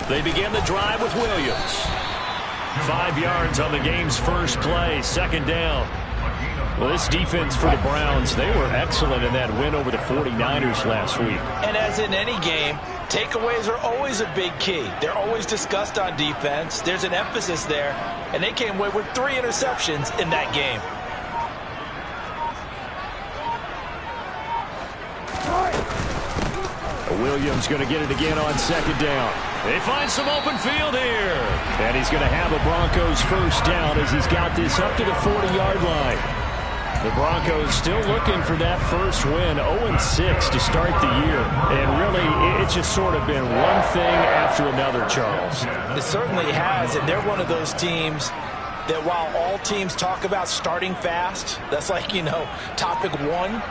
They begin the drive with Williams. 5 yards on the game's first play, second down. Well, this defense for the Browns, they were excellent in that win over the 49ers last week. And as in any game, takeaways are always a big key. They're always discussed on defense. There's an emphasis there, and they came away with 3 interceptions in that game. Williams going to get it again on second down. They find some open field here. And he's going to have a Broncos first down as he's got this up to the 40-yard line. The Broncos still looking for that first win, 0-6 to start the year. And really, it's just sort of been one thing after another, Charles. It certainly has, and they're one of those teams that while all teams talk about starting fast, that's like, you know, topic one,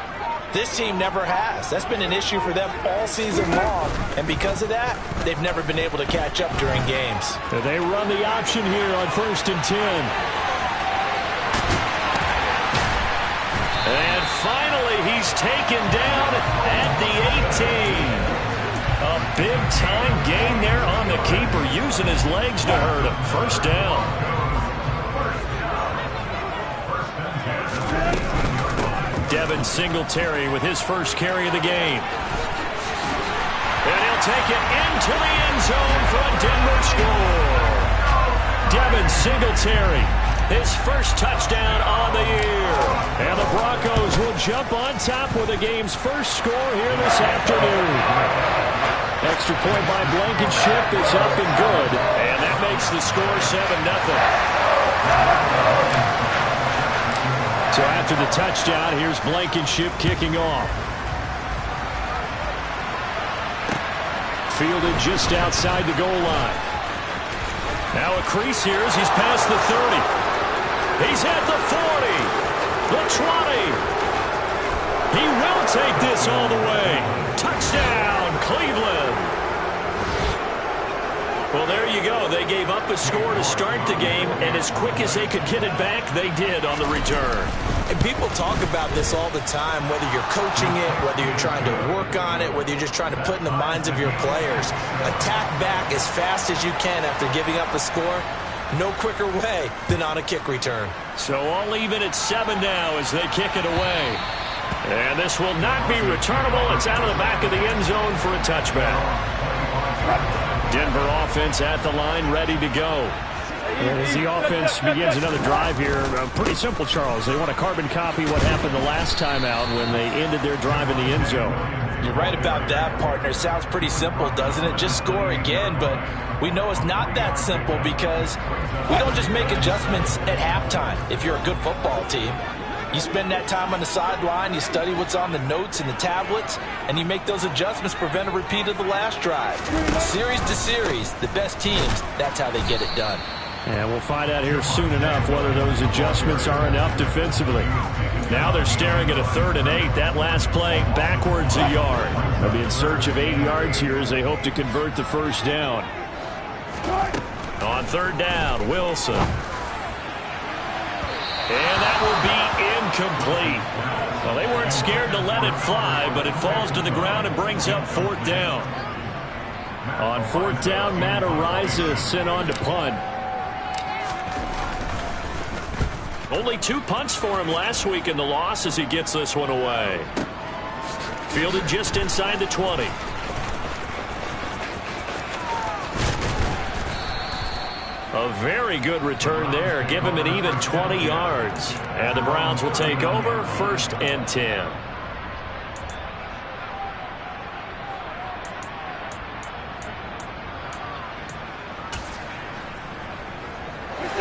this team never has. That's been an issue for them all season long, and because of that, they've never been able to catch up during games. They run the option here on 1st and 10. And finally, he's taken down at the 18. A big-time gain there on the keeper, using his legs to hurt him. First down. Devin Singletary with his first carry of the game. And he'll take it into the end zone for a Denver score. Devin Singletary, his first touchdown on the year. And the Broncos will jump on top with the game's first score here this afternoon. Extra point by Blankenship is up and good. And that makes the score 7-0. So after the touchdown, here's Blankenship kicking off. Fielded just outside the goal line. Now a crease here as he's past the 30. He's at the 40. The 20. He will take this all the way. Touchdown, Cleveland. Well, there you go. They gave up a score to start the game, and as quick as they could get it back, they did on the return. And people talk about this all the time, whether you're coaching it, whether you're trying to work on it, whether you're just trying to put in the minds of your players. Attack back as fast as you can after giving up a score. No quicker way than on a kick return. So all even at 7 now as they kick it away. And this will not be returnable. It's out of the back of the end zone for a touchback. Denver offense at the line, ready to go. And as the offense begins another drive here, pretty simple, Charles. They want to carbon copy what happened the last time out when they ended their drive in the end zone. You're right about that, partner. Sounds pretty simple, doesn't it? Just score again, but we know it's not that simple because we don't just make adjustments at halftime if you're a good football team. You spend that time on the sideline, you study what's on the notes and the tablets, and you make those adjustments, prevent a repeat of the last drive. Series to series, the best teams, that's how they get it done. And we'll find out here soon enough whether those adjustments are enough defensively. Now they're staring at a 3rd and 8. That last play backwards a yard. They'll be in search of 8 yards here as they hope to convert the first down. On 3rd down, Wilson. And that will be incomplete. Well, they weren't scared to let it fly, but it falls to the ground and brings up 4th down. On 4th down, Matt Araiza sent on to punt. Only 2 punts for him last week in the loss as he gets this one away. Fielded just inside the 20. A very good return there. Give him an even 20 yards. And the Browns will take over 1st and 10.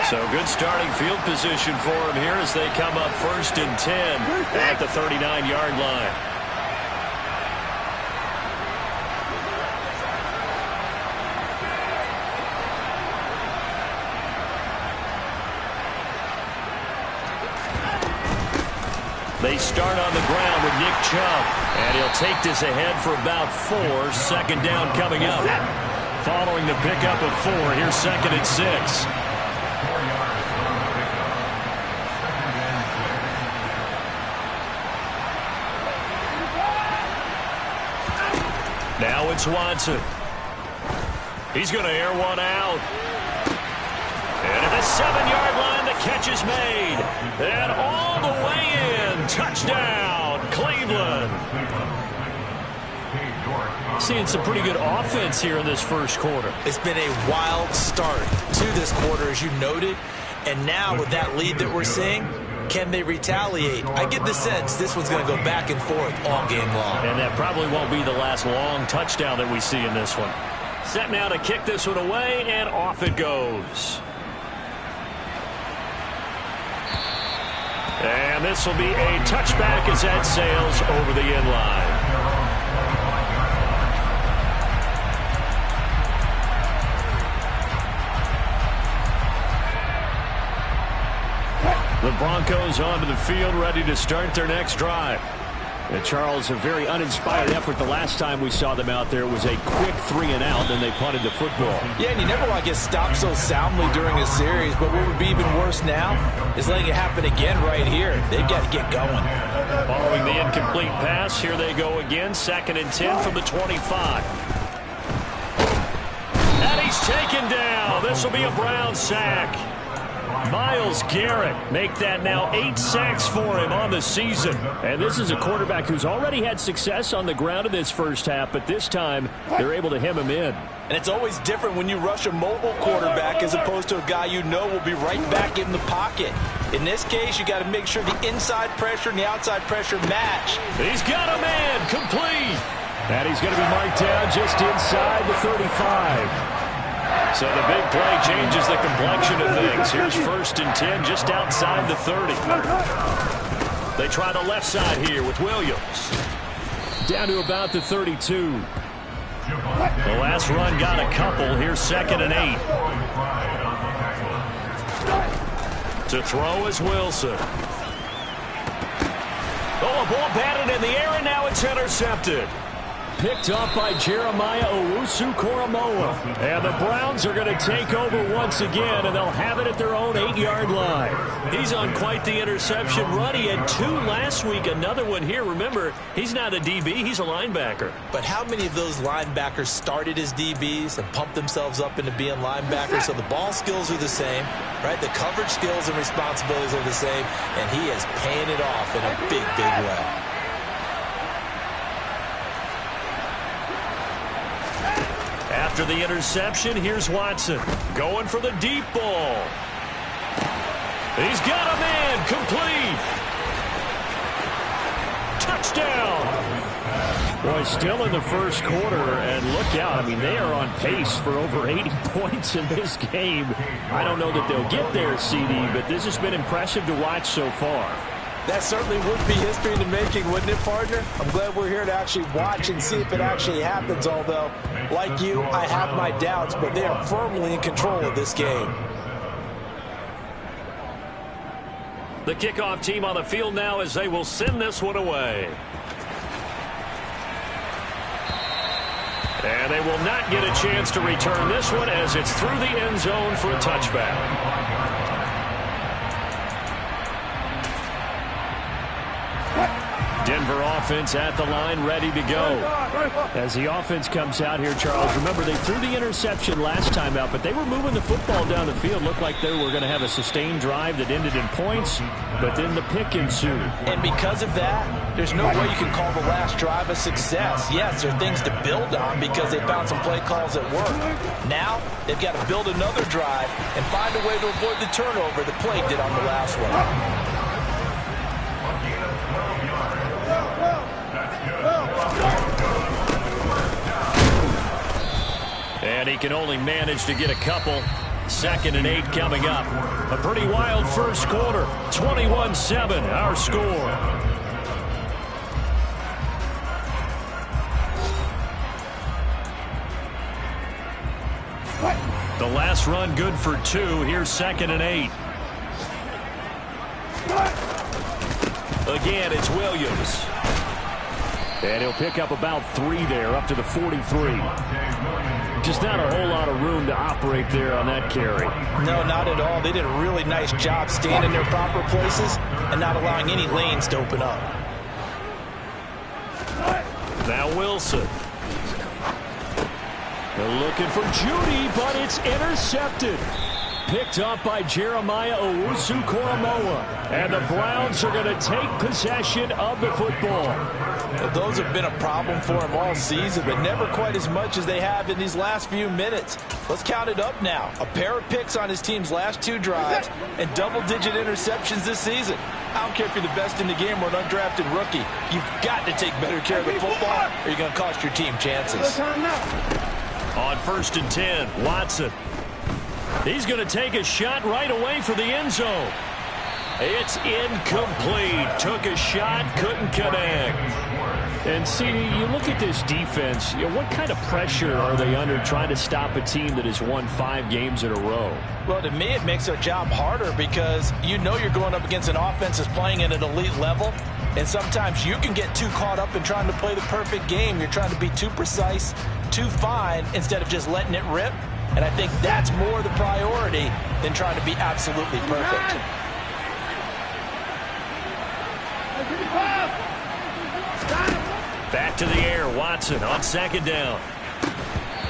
So good starting field position for him here as they come up 1st and 10 at the 39-yard line. They start on the ground with Nick Chubb, and he'll take this ahead for about 4. 2nd down coming up. Following the pickup of 4, here's 2nd and 6. Now it's Watson. He's going to air one out. And at the 7-yard line, the catch is made. And all the way in. Touchdown, Cleveland. Seeing some pretty good offense here in this first quarter. It's been a wild start to this quarter, as you noted. And now with that lead that we're seeing, can they retaliate? I get the sense this one's going to go back and forth all game long. And that probably won't be the last long touchdown that we see in this one. Set now to kick this one away, and off it goes. And this will be a touchback as that sails over the end line. The Broncos onto the field, ready to start their next drive. And Charles, a very uninspired effort the last time we saw them out there. It was a quick 3-and-out, then they punted the football. Yeah, and you never want to get stopped so soundly during a series, but what would be even worse now is letting it happen again right here. They've got to get going. Following the incomplete pass, here they go again, 2nd and 10 from the 25. And he's taken down. This will be a Brown sack. Myles Garrett make that now 8 sacks for him on the season. And this is a quarterback who's already had success on the ground in this first half, but this time they're able to hem him in. And it's always different when you rush a mobile quarterback as opposed to a guy you know will be right back in the pocket. In this case, you got to make sure the inside pressure and the outside pressure match. He's got a man complete. And he's going to be marked down just inside the 35. So the big play changes the complexion of things. Here's 1st and 10 just outside the 30. They try the left side here with Williams. Down to about the 32. The last run got a couple. Here's 2nd and 8. To throw is Wilson. Oh, a ball batted in the air, and now it's intercepted. Picked up by Jeremiah Owusu-Koramoah. And the Browns are going to take over once again, and they'll have it at their own 8-yard line. He's on quite the interception run. He had 2 last week, another one here. Remember, he's not a DB, he's a linebacker. But how many of those linebackers started as DBs and pumped themselves up into being linebackers? So the ball skills are the same, right? The coverage skills and responsibilities are the same, and he is paying it off in a big, big way. After the interception, here's Watson going for the deep ball. He's got a man complete. Touchdown. Boy, still in the first quarter, and look out. I mean, they are on pace for over 80 points in this game. I don't know that they'll get there, CD, but this has been impressive to watch so far. That certainly would be history in the making, wouldn't it, partner? I'm glad we're here to actually watch and see if it actually happens, although, like you, I have my doubts, but they are firmly in control of this game. The kickoff team on the field now as they will send this one away. And they will not get a chance to return this one as it's through the end zone for a touchback. Denver offense at the line, ready to go. As the offense comes out here, Charles, remember they threw the interception last time out, but they were moving the football down the field. Looked like they were going to have a sustained drive that ended in points, but then the pick ensued. And because of that, there's no way you can call the last drive a success. Yes, there are things to build on because they found some play calls that work. Now, they've got to build another drive and find a way to avoid the turnover the play did on the last one. And he can only manage to get a couple. 2nd and 8 coming up. A pretty wild first quarter. 21-7, our score. The last run good for 2. Here's 2nd and 8. Again, it's Williams. And he'll pick up about 3 there, up to the 43. Just not a whole lot of room to operate there on that carry. No, not at all. They did a really nice job staying in their proper places and not allowing any lanes to open up. Now Wilson. They're looking for Judy, but it's intercepted. Picked up by Jeremiah Owusu-Koramoah. And the Browns are going to take possession of the football. Well, those have been a problem for him all season, but never quite as much as they have in these last few minutes. Let's count it up now. A pair of picks on his team's last 2 drives and double-digit interceptions this season. I don't care if you're the best in the game or an undrafted rookie. You've got to take better care of the football or you're going to cost your team chances. On 1st and 10, Watson. He's going to take a shot right away for the end zone. It's incomplete. Took a shot, couldn't connect. And, CD, you look at this defense, what kind of pressure are they under trying to stop a team that has won 5 games in a row? Well, to me, it makes their job harder because you know you're going up against an offense that's playing at an elite level. And sometimes you can get too caught up in trying to play the perfect game. You're trying to be too precise, too fine, instead of just letting it rip. And I think that's more the priority than trying to be absolutely perfect. Back to the air, Watson on 2nd down.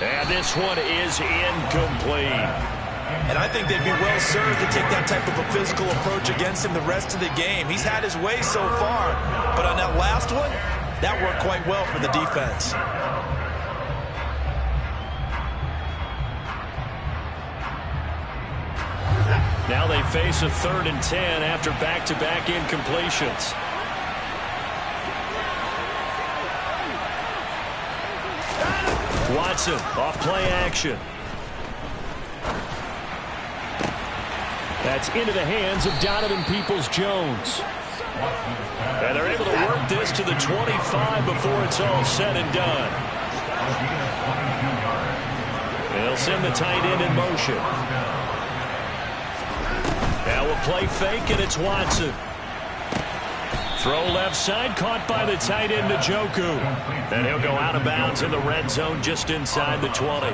And this one is incomplete. And I think they'd be well served to take that type of a physical approach against him the rest of the game. He's had his way so far, but on that last one, that worked quite well for the defense. Now they face a 3rd and 10 after back-to-back incompletions. Watson off play action. That's into the hands of Donovan Peoples-Jones. And they're able to work this to the 25 before it's all said and done. And they'll send the tight end in motion. Now a play fake, and it's Watson. Throw left side, caught by the tight end, Njoku. And he'll go out of bounds in the red zone just inside the 20.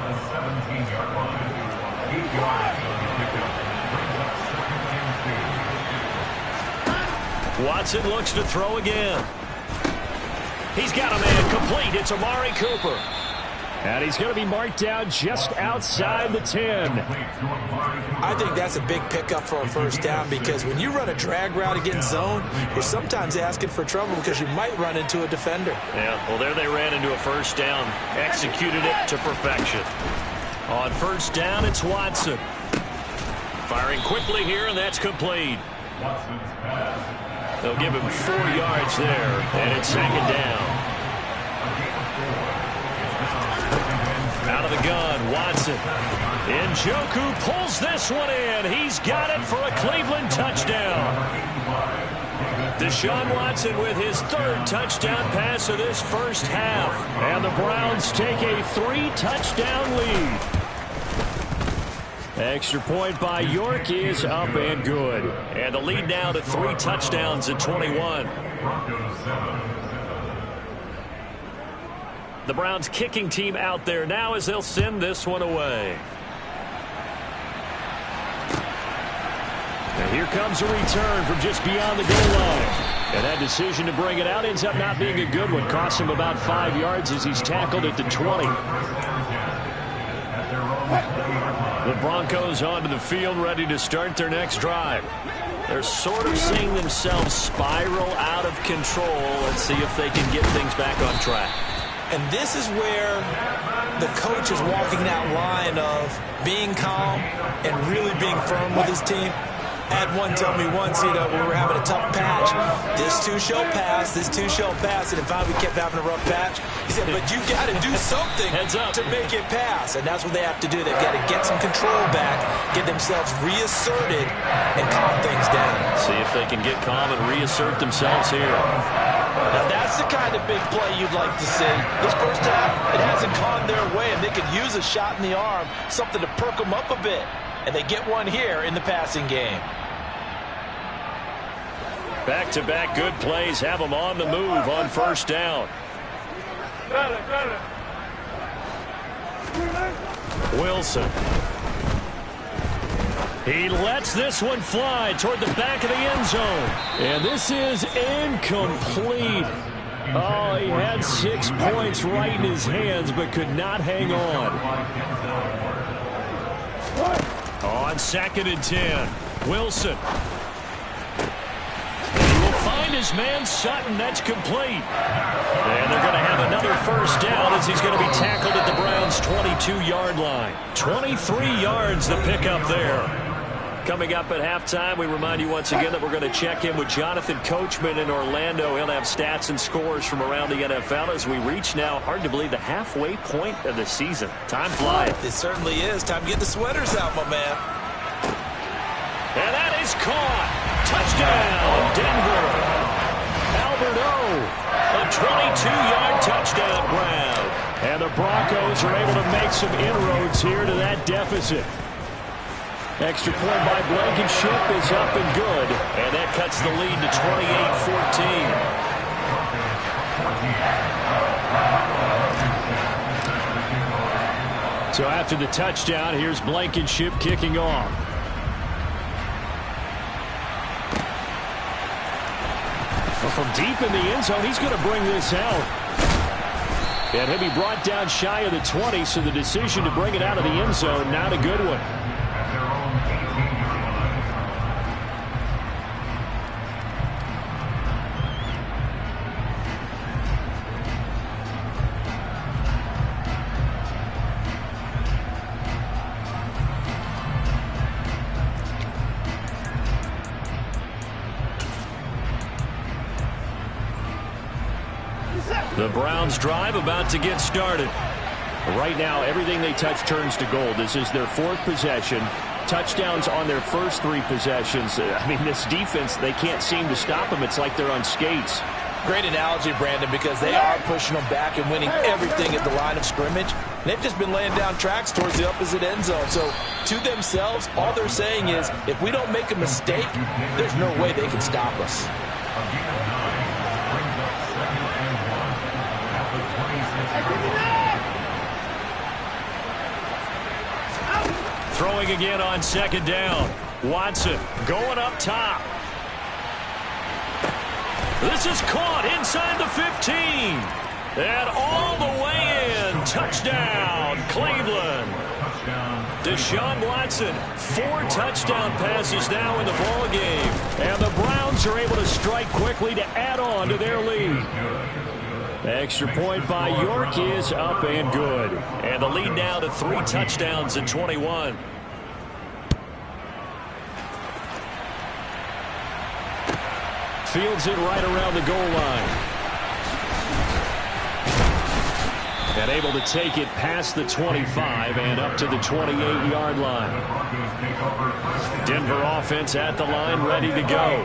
Watson looks to throw again. He's got a man complete. It's Amari Cooper. And he's going to be marked down just outside the 10. I think that's a big pickup for a first down because when you run a drag route against zone, you're sometimes asking for trouble because you might run into a defender. Yeah, well, there they ran into a first down. Executed it to perfection. On 1st down, it's Watson. Firing quickly here, and that's complete. They'll give him 4 yards there, and it's 2nd down. Out of the gun, Watson. Njoku pulls this one in. He's got it for a Cleveland touchdown. Deshaun Watson with his 3rd touchdown pass of this first half. And the Browns take a 3-touchdown lead. Extra point by York is up and good. And the lead now to 3 touchdowns at 21. The Browns kicking team out there now as they'll send this one away. And here comes a return from just beyond the goal line. And that decision to bring it out ends up not being a good one. Costs him about 5 yards as he's tackled at the 20. The Broncos onto the field ready to start their next drive. They're sort of seeing themselves spiral out of control. Let's see if they can get things back on track. And this is where the coach is walking that line of being calm and really being firm with his team. I had one tell me once, when we were having a tough patch, this too shall pass, and then finally we kept having a rough patch. He said, but you got to do something to make it pass, and that's what they have to do. They've got to get some control back, get themselves reasserted, and calm things down. See if they can get calm and reassert themselves here. Now that's the kind of big play you'd like to see. This first half, it hasn't gone their way, and they could use a shot in the arm, something to perk them up a bit. And they get one here in the passing game. Back-to-back good plays have them on the move on 1st down. Wilson. He lets this one fly toward the back of the end zone. And this is incomplete. Oh, he had 6 points right in his hands, but could not hang on. On 2nd and 10, Wilson. He will find his man Sutton. That's complete. And they're going to have another first down as he's going to be tackled at the Browns' 22-yard line. 23 yards the pickup there. Coming up at halftime, we remind you once again that we're going to check in with Jonathan Coachman in Orlando. He'll have stats and scores from around the NFL as we reach now, hard to believe, the halfway point of the season. Time flies. It certainly is. Time to get the sweaters out, my man. And that is caught. Touchdown, Denver. Albert O. A 22-yard touchdown grab. And the Broncos are able to make some inroads here to that deficit. Extra point by Blankenship is up and good. And that cuts the lead to 28-14. So after the touchdown, here's Blankenship kicking off. Well, from deep in the end zone, he's going to bring this out. And he'll be brought down shy of the 20, so the decision to bring it out of the end zone, not a good one. The Browns drive about to get started. Right now, everything they touch turns to gold. This is their 4th possession. Touchdowns on their first 3 possessions. I mean, this defense, they can't seem to stop them. It's like they're on skates. Great analogy, Brandon, because they are pushing them back and winning everything at the line of scrimmage. They've just been laying down tracks towards the opposite end zone. So, to themselves, all they're saying is, if we don't make a mistake, there's no way they can stop us. Throwing again on 2nd down. Watson going up top. This is caught inside the 15. And all the way in. Touchdown, Cleveland. Deshaun Watson, 4 touchdown passes now in the ball game. And the Browns are able to strike quickly to add on to their lead. Extra point by York is up and good. And the lead now to 3 touchdowns at 21. Fields it right around the goal line. And able to take it past the 25 and up to the 28-yard line. Denver offense at the line, ready to go.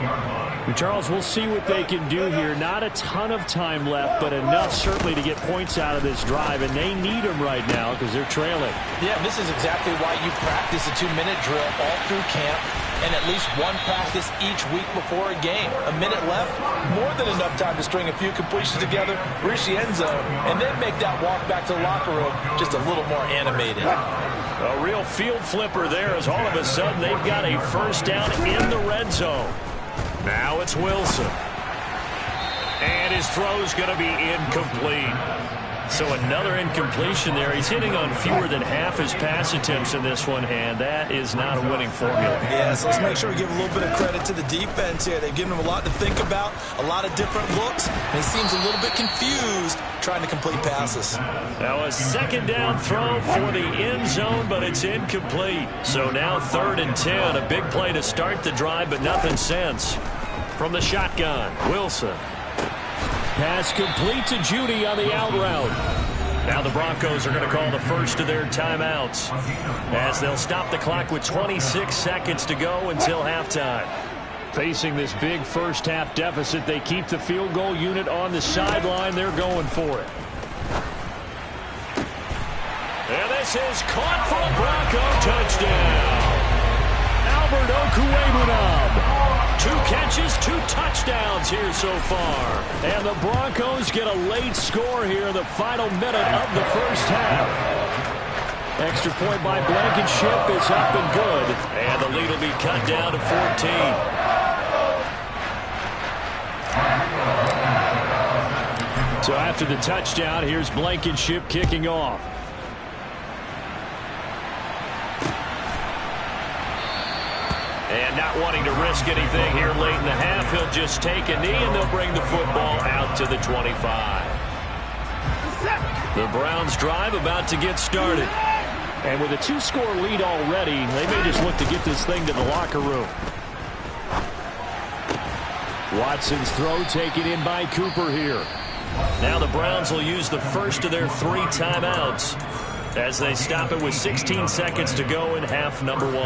Charles, we'll see what they can do here. Not a ton of time left, but enough certainly to get points out of this drive, and they need them right now because they're trailing. Yeah, this is exactly why you practice a 2-minute drill all through camp and at least one practice each week before a game. A minute left, more than enough time to string a few completions together, reach the end zone, and then make that walk back to the locker room just a little more animated. A real field flipper there as all of a sudden they've got a first down in the red zone. Now it's Wilson. And his throw's going to be incomplete. So another incompletion there. He's hitting on fewer than half his pass attempts in this one, and that is not a winning formula. Yeah, so let's make sure we give a little bit of credit to the defense here. They've given him a lot to think about, a lot of different looks, and he seems a little bit confused trying to complete passes. Now a second down throw for the end zone, but it's incomplete. So now 3rd and 10, a big play to start the drive, but nothing since. From the shotgun, Wilson. Pass complete to Judy on the out route. Now the Broncos are going to call the first of their timeouts as they'll stop the clock with 26 seconds to go until halftime. Facing this big first half deficit, they keep the field goal unit on the sideline. They're going for it. And this is caught for a Bronco touchdown. Albert Okwuegbunam. 2 catches, 2 touchdowns here so far. And the Broncos get a late score here in the final minute of the first half. Extra point by Blankenship is up and good. And the lead will be cut down to 14. So after the touchdown, here's Blankenship kicking off. And not wanting to risk anything here late in the half, he'll just take a knee and they'll bring the football out to the 25. The Browns drive about to get started. And with a 2-score lead already, they may just look to get this thing to the locker room. Watson's throw taken in by Cooper here. Now the Browns will use the first of their 3 timeouts as they stop it with 16 seconds to go in half number 1.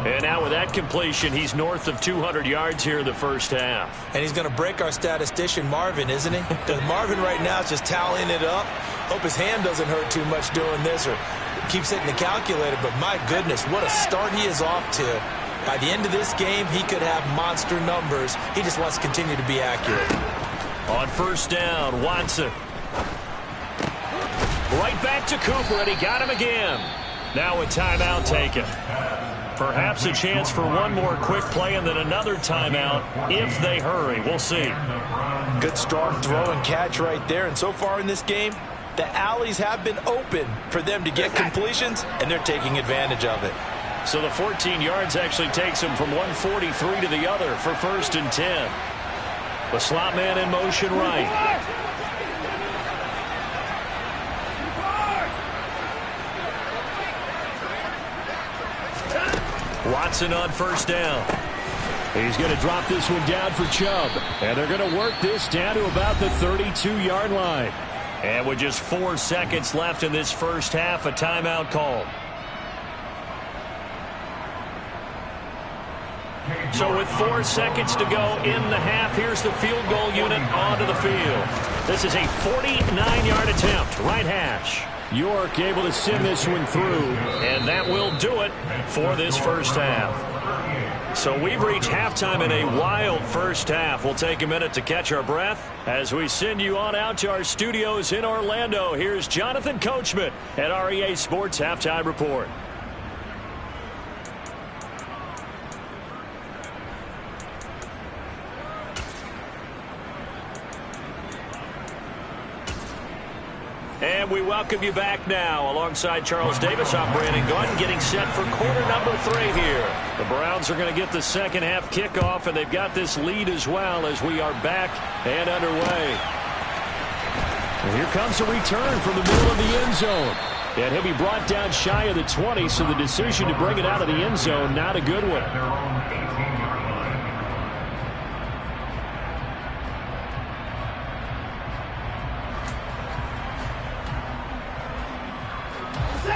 And now with that completion, he's north of 200 yards here in the first half. And he's going to break our statistician Marvin, isn't he? Because Marvin right now is just tallying it up. Hope his hand doesn't hurt too much doing this or keeps hitting the calculator. But my goodness, what a start he is off to. By the end of this game, he could have monster numbers. He just wants to continue to be accurate. On first down, Watson. Right back to Cooper, and he got him again. Now a timeout taken. Perhaps a chance for one more quick play and then another timeout if they hurry. We'll see. Good strong throw and catch right there. And so far in this game, the alleys have been open for them to get completions, and they're taking advantage of it. So the 14 yards actually takes him from 143 to the other for 1st and 10. The slot man in motion right. Watson on first down. He's going to drop this one down for Chubb. And they're going to work this down to about the 32-yard line. And with just 4 seconds left in this first half, a timeout call. So with 4 seconds to go in the half, here's the field goal unit onto the field. This is a 49-yard attempt, right hash. York able to send this one through, and that will do it for this first half. So we've reached halftime in a wild first half. We'll take a minute to catch our breath as we send you on out to our studios in Orlando. Here's Jonathan Coachman at REA Sports Halftime Report. And we welcome you back now. Alongside Charles Davis, I'm Brandon Gunn, getting set for quarter number 3 here. The Browns are going to get the second half kickoff, and they've got this lead as well as we are back and underway. And here comes a return from the middle of the end zone. And he'll be brought down shy of the 20, so the decision to bring it out of the end zone, not a good one.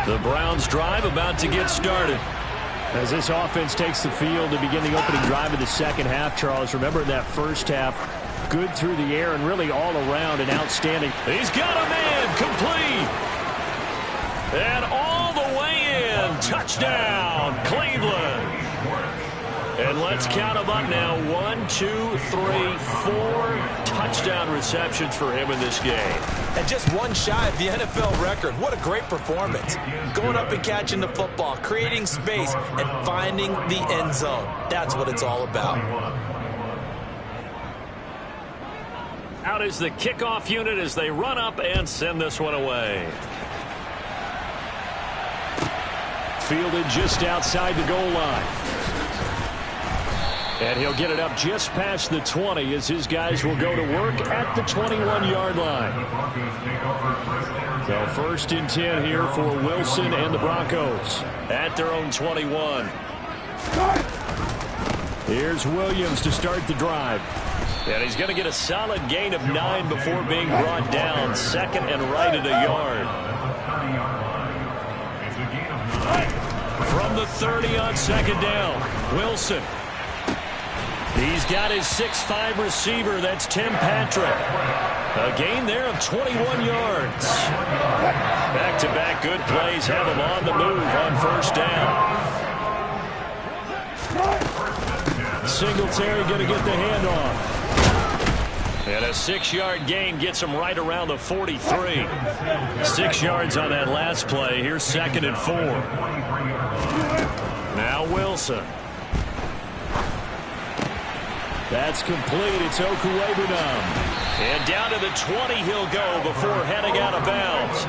The Browns drive about to get started. As this offense takes the field to begin the opening drive of the second half, Charles, remember in that first half, good through the air and really all around and outstanding. He's got a man complete. And all the way in. Touchdown, Cleveland. And let's count them up now. 1, 2, 3, 4 touchdown receptions for him in this game. And just one shy of the NFL record. What a great performance. Going up and catching the football, creating space, and finding the end zone. That's what it's all about. Out is the kickoff unit as they run up and send this one away. Fielded just outside the goal line. And he'll get it up just past the 20 as his guys will go to work at the 21-yard line. So 1st and 10 here for Wilson and the Broncos at their own 21. Here's Williams to start the drive. And he's going to get a solid gain of 9 before being brought down. 2nd and right at a yard. From the 30 on 2nd down, Wilson. He's got his 6'5 receiver. That's Tim Patrick. A gain there of 21 yards. Back-to-back good plays have him on the move on 1st down. Singletary going to get the handoff. And a 6-yard gain gets him right around the 43. 6 yards on that last play. Here's 2nd and 4. Now Wilson. That's complete. It's Okuwebunam. And down to the 20 he'll go before heading out of bounds.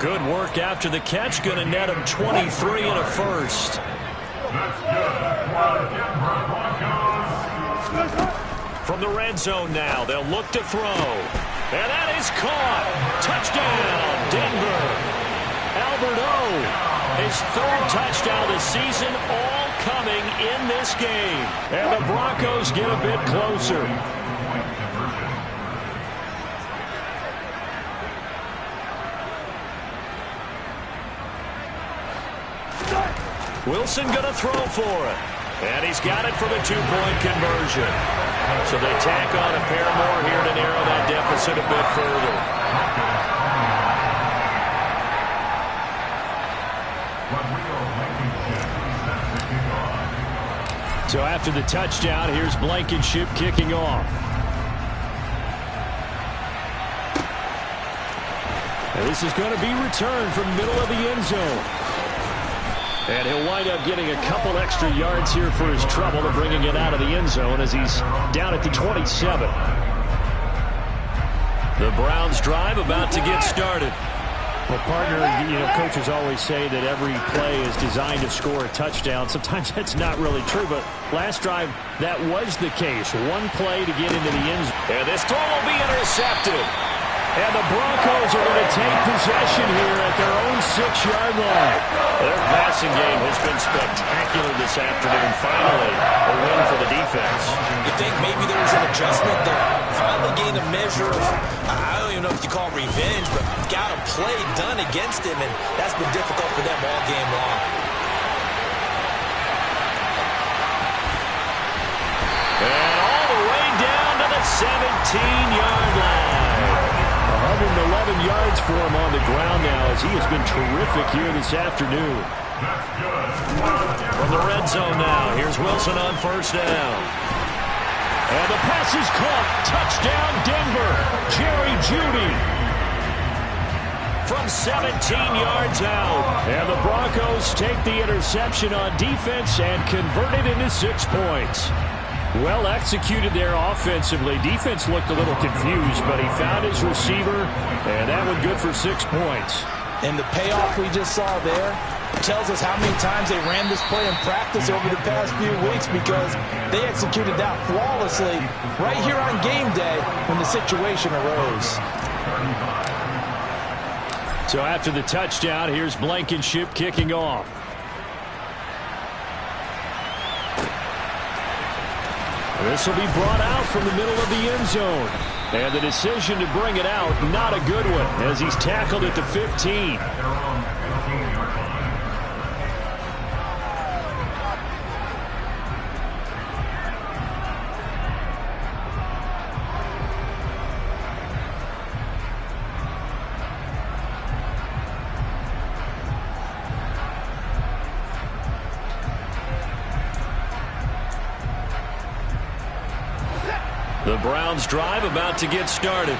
Good work after the catch. Going to net him 23 and a first. From the red zone now, they'll look to throw. And that is caught. Touchdown, Denver. Albert O, his third touchdown of the season, all coming in this game. And the Broncos get a bit closer. Wilson going to throw for it. And he's got it for the two-point conversion. So they tack on a pair more here to narrow that deficit a bit further. So after the touchdown, here's Blankenship kicking off. And this is going to be returned from middle of the end zone. And he'll wind up getting a couple extra yards here for his trouble and bringing it out of the end zone as he's down at the 27. The Browns drive about to get started. Well, partner, coaches always say that every play is designed to score a touchdown. Sometimes that's not really true, but last drive, that was the case. One play to get into the end zone. And this throw will be intercepted. And the Broncos are going to take possession here at their own 6-yard line. Their passing game has been spectacular this afternoon. Finally, a win for the defense. You think maybe there was an adjustment there? Finally gained a measure of, I don't even know if you call it revenge, but got a play done against him, and that's been difficult for them all game long. And all the way down to the 17-yard line. 111 yards for him on the ground now as he has been terrific here this afternoon. From the red zone now, here's Wilson on first down. And the pass is caught. Touchdown, Denver. Jerry Jeudy. From 17 yards out. And the Broncos take the interception on defense and convert it into 6 points. Well executed there offensively. Defense looked a little confused, but he found his receiver, and that one good for 6 points. And the payoff we just saw there tells us how many times they ran this play in practice over the past few weeks, because they executed that flawlessly right here on game day when the situation arose. So after the touchdown, here's Blankenship kicking off. This will be brought out from the middle of the end zone. And the decision to bring it out, not a good one, as he's tackled at the 15. The Browns drive about to get started.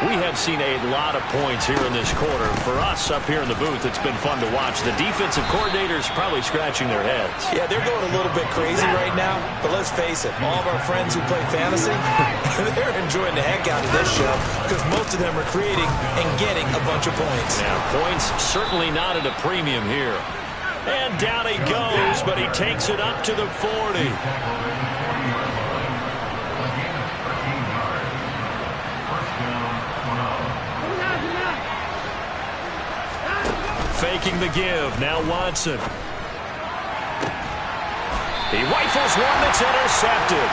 We have seen a lot of points here in this quarter. For us up here in the booth, it's been fun to watch. The defensive coordinators probably scratching their heads. Yeah, they're going a little bit crazy right now, but let's face it, all of our friends who play fantasy, they're enjoying the heck out of this show because most of them are creating and getting a bunch of points. Now, points certainly not at a premium here. And down he goes, but he takes it up to the 40. Faking the give. Now Watson. He rifles one that's intercepted.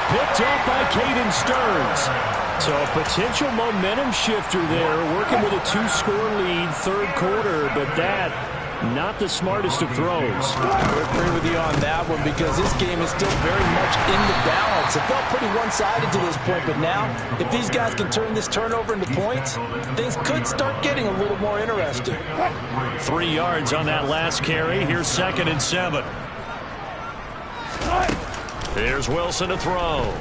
Picked up by Caden Stearns. So a potential momentum shifter there, working with a 2-score lead, third quarter, but that, not the smartest of throws. I would agree with you on that one, because this game is still very much in the balance. It felt pretty one-sided to this point, but now, if these guys can turn this turnover into points, things could start getting a little more interesting. 3 yards on that last carry. Here's 2nd and 7. Here's Wilson to throw.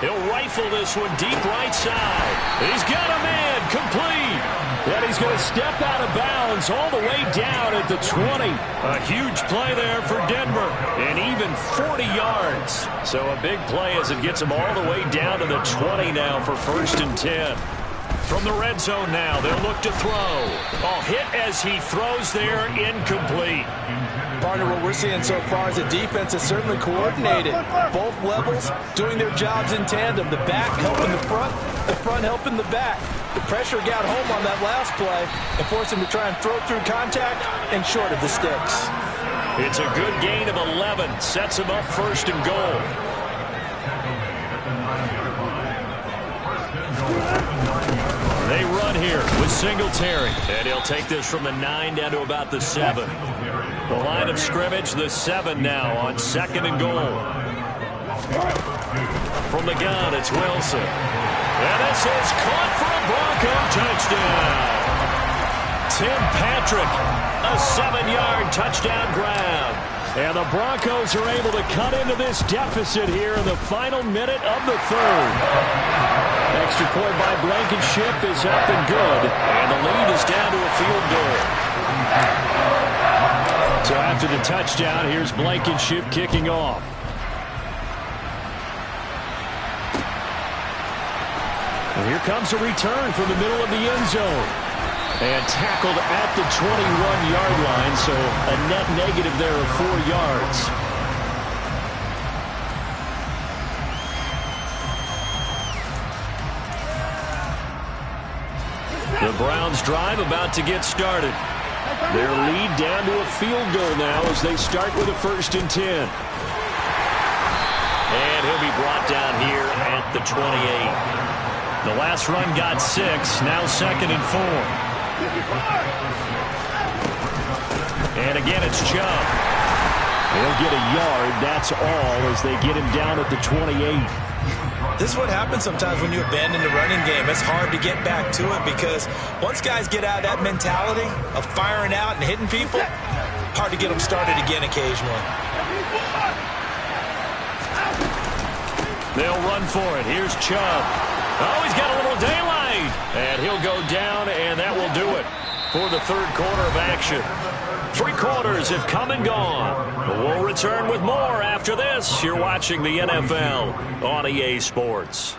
He'll rifle this one deep right side. He's got a man, complete. And he's going to step out of bounds all the way down at the 20. A huge play there for Denver. And even 40 yards. So a big play as it gets him all the way down to the 20 now for 1st and 10. From the red zone now, they'll look to throw. Oh, hit as he throws there, incomplete. Partner, what we're seeing so far is the defense is certainly coordinated. Both levels doing their jobs in tandem. The back helping the front helping the back. The pressure got home on that last play and forced him to try and throw through contact and short of the sticks. It's a good gain of 11. Sets him up 1st and goal. They run here with Singletary. And he'll take this from the 9 down to about the 7. The line of scrimmage, the 7 now on 2nd and goal. From the gun, it's Wilson. And this is caught for a Bronco touchdown. Tim Patrick, a 7-yard touchdown grab. And the Broncos are able to cut into this deficit here in the final minute of the 3rd. Extra point by Blankenship is up and good. And the lead is down to a field goal. So after the touchdown, here's Blankenship kicking off. And here comes a return from the middle of the end zone. And tackled at the 21-yard line, so a net negative there of 4 yards. The Browns drive about to get started. Their lead down to a field goal now as they start with a 1st and 10. And he'll be brought down here at the 28. The last run got 6, now 2nd and 4. And again, it's Chubb. They'll get a yard, that's all, as they get him down at the 28. This is what happens sometimes when you abandon the running game. It's hard to get back to it because once guys get out of that mentality of firing out and hitting people, hard to get them started again occasionally. They'll run for it. Here's Chubb. Oh, he's got a little daylight. And he'll go down, and that will do it for the 3rd quarter of action. 3 quarters have come and gone. We'll return with more after this. You're watching the NFL on EA Sports.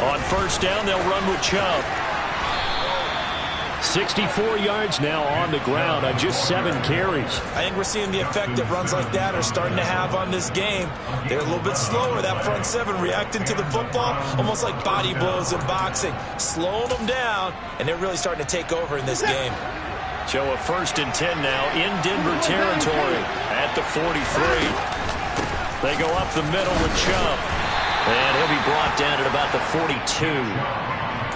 On 1st down, they'll run with Chubb. 64 yards now on the ground on just 7 carries. I think we're seeing the effect that runs like that are starting to have on this game. They're a little bit slower, that front 7 reacting to the football, almost like body blows in boxing, slowing them down, and they're really starting to take over in this game. So a 1st and 10 now in Denver territory at the 43. They go up the middle with Chubb. And he'll be brought down at about the 42.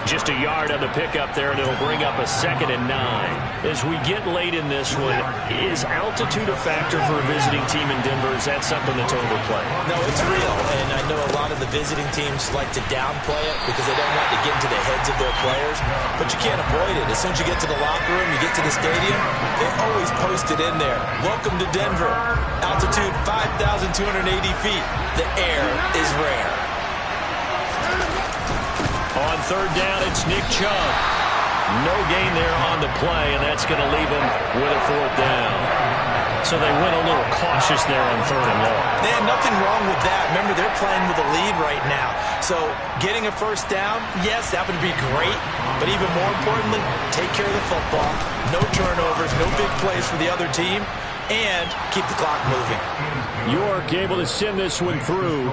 Just a yard on the pickup there, and it'll bring up a 2nd and 9. As we get late in this one, is altitude a factor for a visiting team in Denver? Is that something that's overplayed? No, it's real, and I know a lot of the visiting teams like to downplay it because they don't want to get into the heads of their players, but you can't avoid it. As soon as you get to the locker room, you get to the stadium, they always post it in there. Welcome to Denver. Altitude 5,280 feet. The air is rare. On 3rd down, it's Nick Chubb. No gain there on the play, and that's going to leave him with a 4th down. So they went a little cautious there on 3rd and long. Man, nothing wrong with that. Remember, they're playing with a lead right now. So getting a 1st down, yes, that would be great. But even more importantly, take care of the football. No turnovers, no big plays for the other team, and keep the clock moving. York able to send this one through.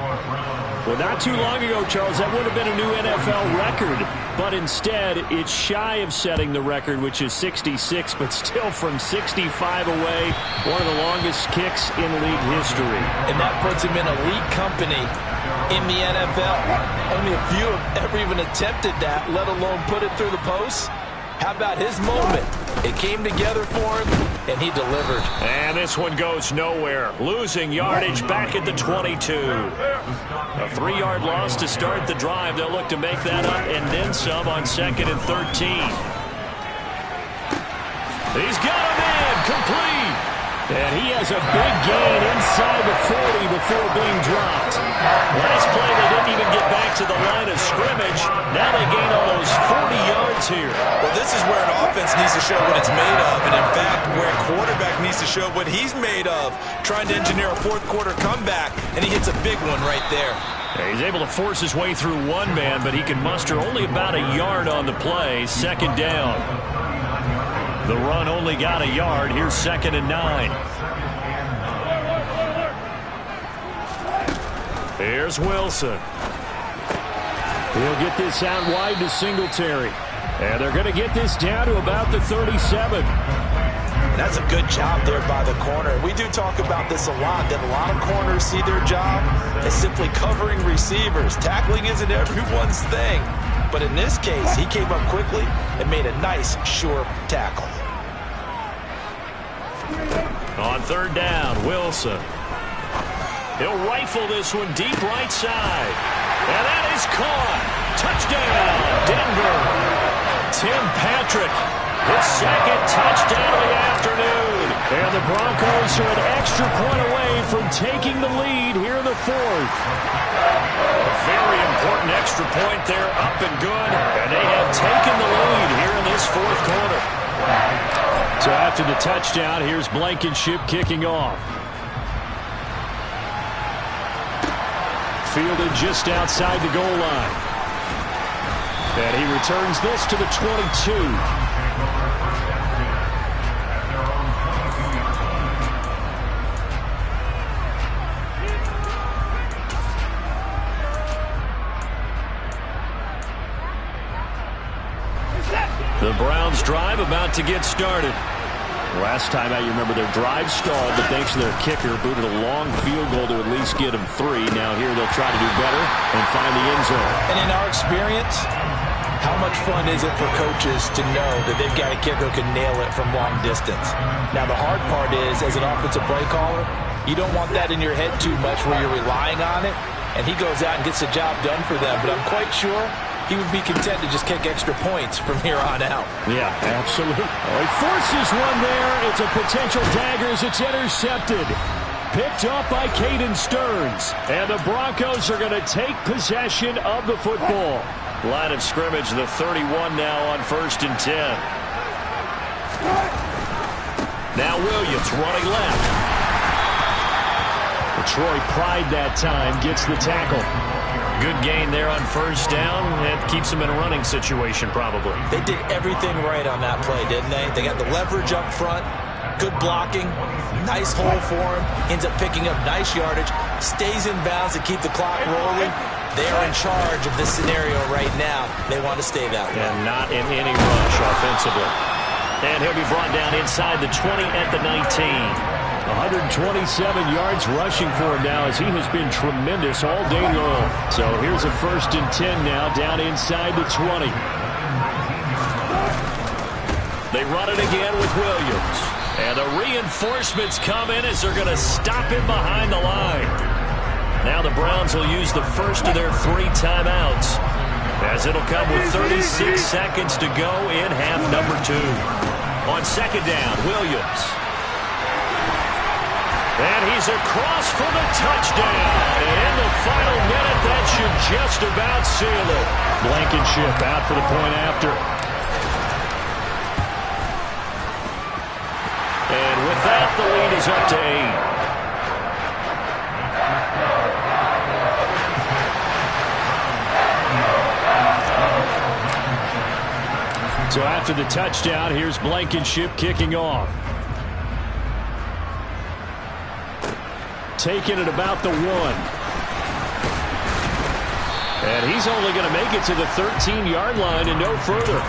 Well, not too long ago, Charles, that would have been a new NFL record. But instead, it's shy of setting the record, which is 66, but still from 65 away, one of the longest kicks in league history. And that puts him in elite company in the NFL. Only a few have ever even attempted that, let alone put it through the post. How about his moment? It came together for him, and he delivered. And this one goes nowhere. Losing yardage back at the 22. A 3-yard loss to start the drive. They'll look to make that up and then some on 2nd and 13. He's got him in. Complete. And he has a big gain inside the 40 before being dropped. Last play, they didn't even get back to the line of scrimmage. Now they gain almost 40 yards here. Well, this is where an offense needs to show what it's made of. And, in fact, where a quarterback needs to show what he's made of. Trying to engineer a fourth-quarter comeback, and he hits a big one right there. Yeah, he's able to force his way through one man, but he can muster only about a yard on the play. 2nd down. The run only got a yard. Here's 2nd and 9. Here's Wilson. He'll get this out wide to Singletary. And they're going to get this down to about the 37. That's a good job there by the corner. We do talk about this a lot, that a lot of corners see their job as simply covering receivers. Tackling isn't everyone's thing. But in this case, he came up quickly and made a nice, sure tackle. On 3rd down, Wilson. He'll rifle this one deep right side. And that is caught. Touchdown, Denver. Tim Patrick, his 2nd touchdown of the afternoon. And the Broncos are an extra point away from taking the lead here in the 4th. A very important extra point there, up and good. And they have taken the lead here in this 4th quarter. So after the touchdown, here's Blankenship kicking off. Fielded just outside the goal line. And he returns this to the 22. The Browns drive about to get started. Last time out, you remember their drive stalled, but thanks to their kicker, booted a long field goal to at least get them 3. Now here they'll try to do better and find the end zone. And in our experience, how much fun is it for coaches to know that they've got a kicker who can nail it from long distance? Now the hard part is, as an offensive play caller, you don't want that in your head too much where you're relying on it, and he goes out and gets the job done for them. But I'm quite sure he would be content to just kick extra points from here on out. Yeah, absolutely. Oh, he forces one there. It's a potential dagger as it's intercepted. Picked up by Caden Stearns. And the Broncos are going to take possession of the football. Line of scrimmage, the 31 now on 1st and 10. Now Williams running left. Troy Pride that time gets the tackle. Good gain there on 1st down. That keeps them in a running situation probably. They did everything right on that play, didn't they? They got the leverage up front, good blocking, nice hole for him, ends up picking up nice yardage, stays in bounds to keep the clock rolling. They're in charge of this scenario right now. They want to stay that way. And not in any rush offensively. And he'll be brought down inside the 20 at the 19. 127 yards rushing for him now as he has been tremendous all day long. So here's a 1st and 10 now down inside the 20. They run it again with Williams. And the reinforcements come in as they're going to stop him behind the line. Now the Browns will use the first of their 3 timeouts as it'll come with 36 seconds to go in half number 2. On 2nd down, Williams. And he's across for the touchdown. And in the final minute, that should just about seal it. Blankenship out for the point after. And with that, the lead is up to 8. So after the touchdown, here's Blankenship kicking off. Taking it about the 1. And he's only going to make it to the 13-yard line and no further.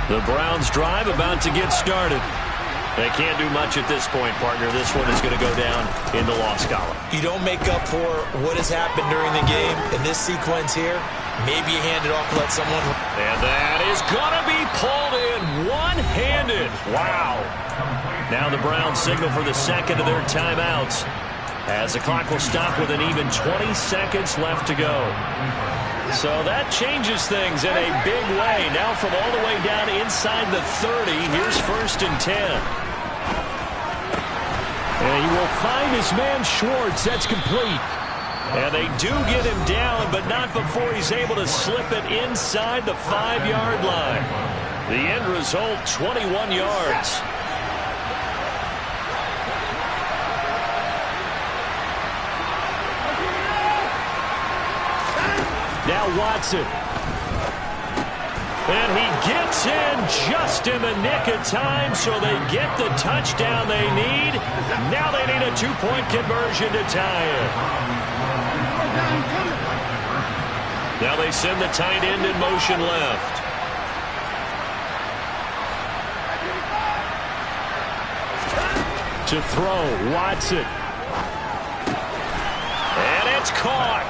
The Browns drive about to get started. They can't do much at this point, partner. This one is going to go down in the loss column. You don't make up for what has happened during the game in this sequence here. Maybe you hand it off and let someone. And that is going to be pulled in one-handed. Wow. Now the Browns signal for the second of their timeouts, as the clock will stop with an even 20 seconds left to go. So that changes things in a big way. Now from all the way down inside the 30, here's 1st and 10. And he will find his man Schwartz. That's complete. And they do get him down, but not before he's able to slip it inside the 5-yard line. The end result, 21 yards. Now Watson. And he gets in just in the nick of time, so they get the touchdown they need. Now they need a 2-point conversion to tie it. Now they send the tight end in motion left. To throw, Watson. And it's caught.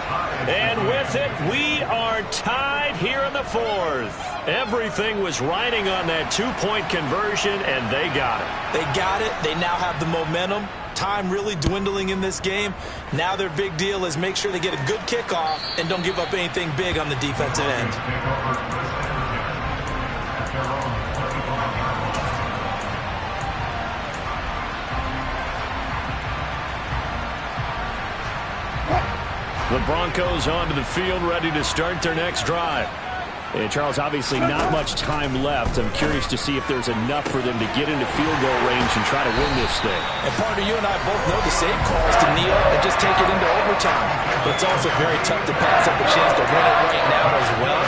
And with it, we are tied here in the 4th. Everything was riding on that 2-point conversion, and they got it. They got it. They now have the momentum. Time really dwindling in this game. Now their big deal is make sure they get a good kickoff and don't give up anything big on the defensive end. The Broncos onto the field, ready to start their next drive. And Charles, obviously not much time left. I'm curious to see if there's enough for them to get into field goal range and try to win this thing. And partner, you and I both know the same calls to kneel and just take it into overtime. But it's also very tough to pass up a chance to win it right now as well.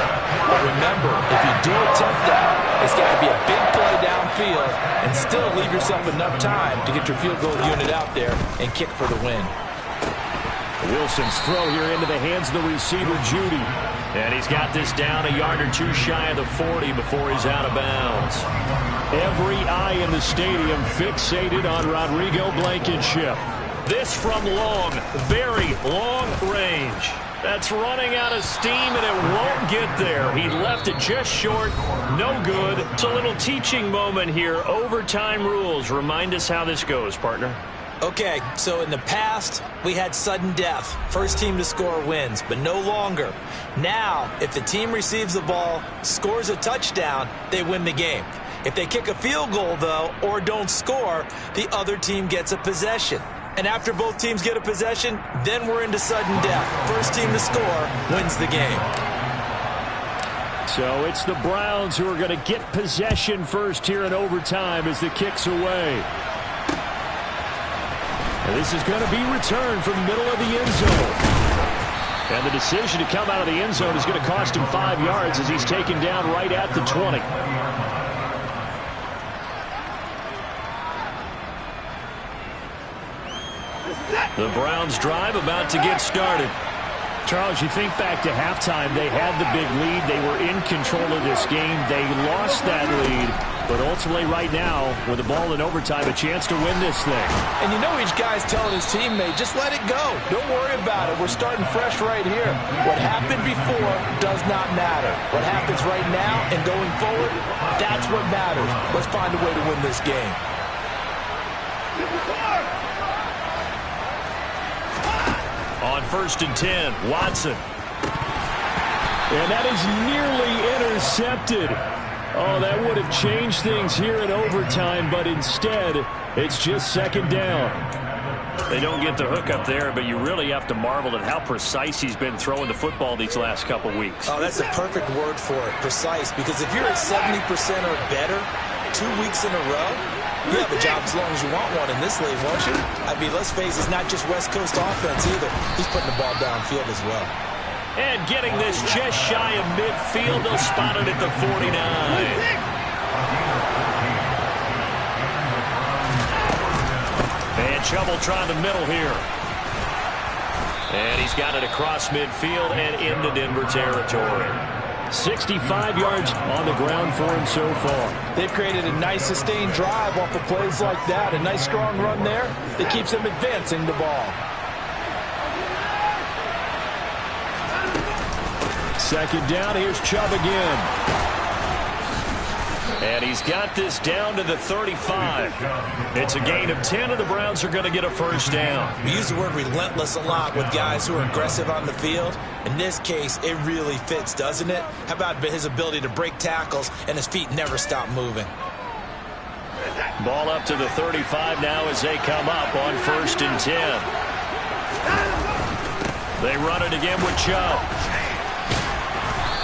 But remember, if you do attempt that, it's got to be a big play downfield and still leave yourself enough time to get your field goal unit out there and kick for the win. Wilson's throw here into the hands of the receiver, Judy. And he's got this down a yard or two shy of the 40 before he's out of bounds. Every eye in the stadium fixated on Rodrigo Blankenship. This from long, very long range. That's running out of steam, and it won't get there. He left it just short. No good. It's a little teaching moment here. Overtime rules. Remind us how this goes, partner. Okay, so in the past, we had sudden death. First team to score wins, but no longer. Now, if the team receives the ball, scores a touchdown, they win the game. If they kick a field goal, though, or don't score, the other team gets a possession. And after both teams get a possession, then we're into sudden death. First team to score wins the game. So it's the Browns who are going to get possession first here in overtime as the kick's away. And this is going to be returned from the middle of the end zone. And the decision to come out of the end zone is going to cost him 5 yards as he's taken down right at the 20. The Browns drive about to get started. Charles, you think back to halftime, they had the big lead. They were in control of this game. They lost that lead. But ultimately right now, with the ball in overtime, a chance to win this thing. And you know each guy's telling his teammate, just let it go. Don't worry about it. We're starting fresh right here. What happened before does not matter. What happens right now and going forward, that's what matters. Let's find a way to win this game. On 1st and 10, Watson. And that is nearly intercepted. Oh, that would have changed things here in overtime, but instead, it's just second down. They don't get the hook up there, but you really have to marvel at how precise he's been throwing the football these last couple weeks. Oh, that's a perfect word for it, precise, because if you're at 70% or better 2 weeks in a row, you have a job as long as you want one in this league, won't you? I mean, let's face it, it's not just West Coast offense either. He's putting the ball downfield as well. And getting this just shy of midfield, they'll spot it at the 49. And Chubb trying the middle here. And he's got it across midfield and into Denver territory. 65 yards on the ground for him so far. They've created a nice sustained drive off of plays like that. A nice strong run there that keeps them advancing the ball. Second down, here's Chubb again. And he's got this down to the 35. It's a gain of 10, and the Browns are going to get a first down. We use the word relentless a lot with guys who are aggressive on the field. In this case, it really fits, doesn't it? How about his ability to break tackles and his feet never stop moving? Ball up to the 35 now as they come up on 1st and 10. They run it again with Chubb.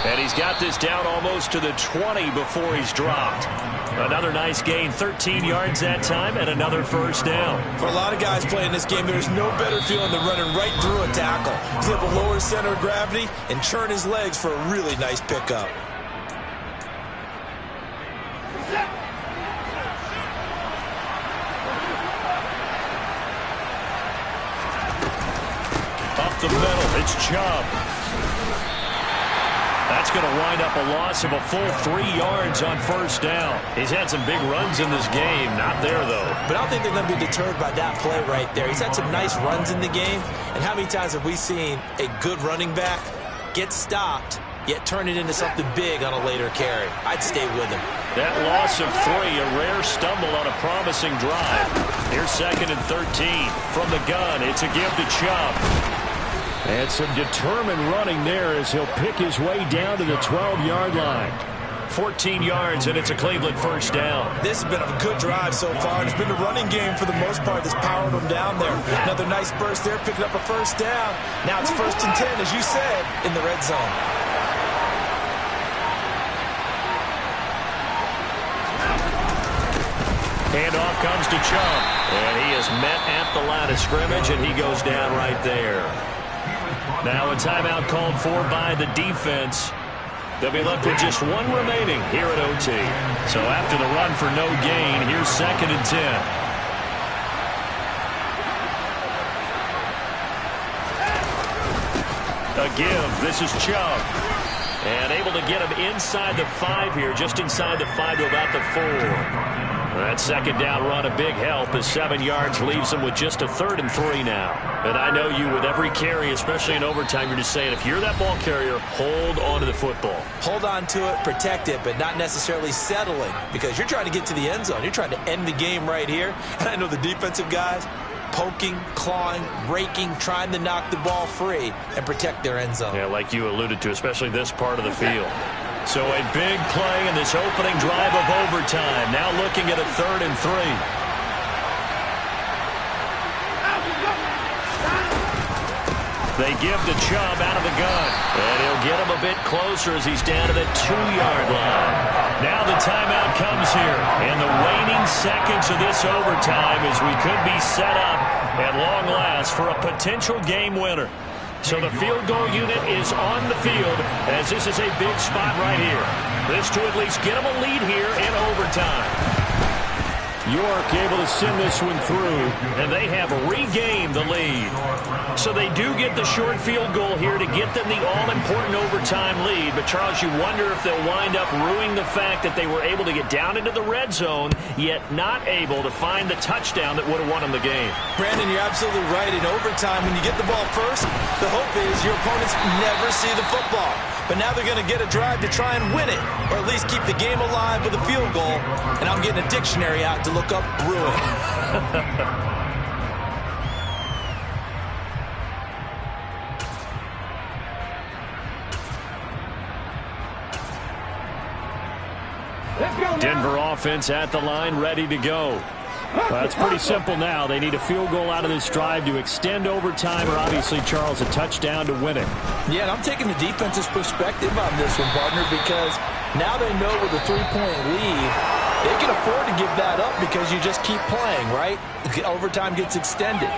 And he's got this down almost to the 20 before he's dropped. Another nice gain, 13 yards that time, and another first down. For a lot of guys playing this game, there's no better feeling than running right through a tackle. He's able to lower his center of gravity and churn his legs for a really nice pickup. Up the middle, it's Chubb. That's going to wind up a loss of a full 3 yards on first down. He's had some big runs in this game. Not there, though. But I don't think they're going to be deterred by that play right there. He's had some nice runs in the game. And how many times have we seen a good running back get stopped, yet turn it into something big on a later carry? I'd stay with him. That loss of 3, a rare stumble on a promising drive. Here's 2nd and 13. From the gun, it's a give to Chubb. And some determined running there as he'll pick his way down to the 12-yard line. 14 yards, and it's a Cleveland first down. This has been a good drive so far. It's been the running game for the most part that's powered them down there. Another nice burst there, picking up a first down. Now it's 1st and 10, as you said, in the red zone. Handoff comes to Chubb. And he is met at the line of scrimmage, and he goes down right there. Now a timeout called for by the defense. They'll be left with just 1 remaining here at OT. So after the run for no gain, here's 2nd and 10. A give. This is Chubb. And able to get him inside the 5 here, just inside the 5 to about the 4. That second down run, a big help as 7 yards leaves them with just a 3rd and 3 now. And I know you, with every carry, especially in overtime, you're just saying, if you're that ball carrier, hold on to the football. Hold on to it, protect it, but not necessarily settling, because you're trying to get to the end zone. You're trying to end the game right here. And I know the defensive guys poking, clawing, raking, trying to knock the ball free and protect their end zone. Yeah, like you alluded to, especially this part of the field. So a big play in this opening drive of overtime. Now looking at a 3rd and 3. They give to Chubb out of the gun. And he'll get him a bit closer as he's down to the 2-yard line. Now the timeout comes here. And the waning seconds of this overtime as we could be set up at long last for a potential game winner. So the field goal unit is on the field as this is a big spot right here. This to at least get them a lead here in overtime. York able to send this one through. And they have regained the lead. So they do get the short field goal here to get them the all-important overtime lead. But, Charles, you wonder if they'll wind up ruining the fact that they were able to get down into the red zone, yet not able to find the touchdown that would have won them the game. Brandon, you're absolutely right. In overtime, when you get the ball first, the hope is your opponents never see the football. But now they're going to get a drive to try and win it, or at least keep the game alive with a field goal. And I'm getting a dictionary out to look up ruin. Denver offense at the line, ready to go. Well, it's pretty simple now. They need a field goal out of this drive to extend overtime, or obviously, Charles, a touchdown to win it. Yeah, and I'm taking the defense's perspective on this one, partner, because now they know with a 3-point lead, they can afford to give that up because you just keep playing, right? Overtime gets extended.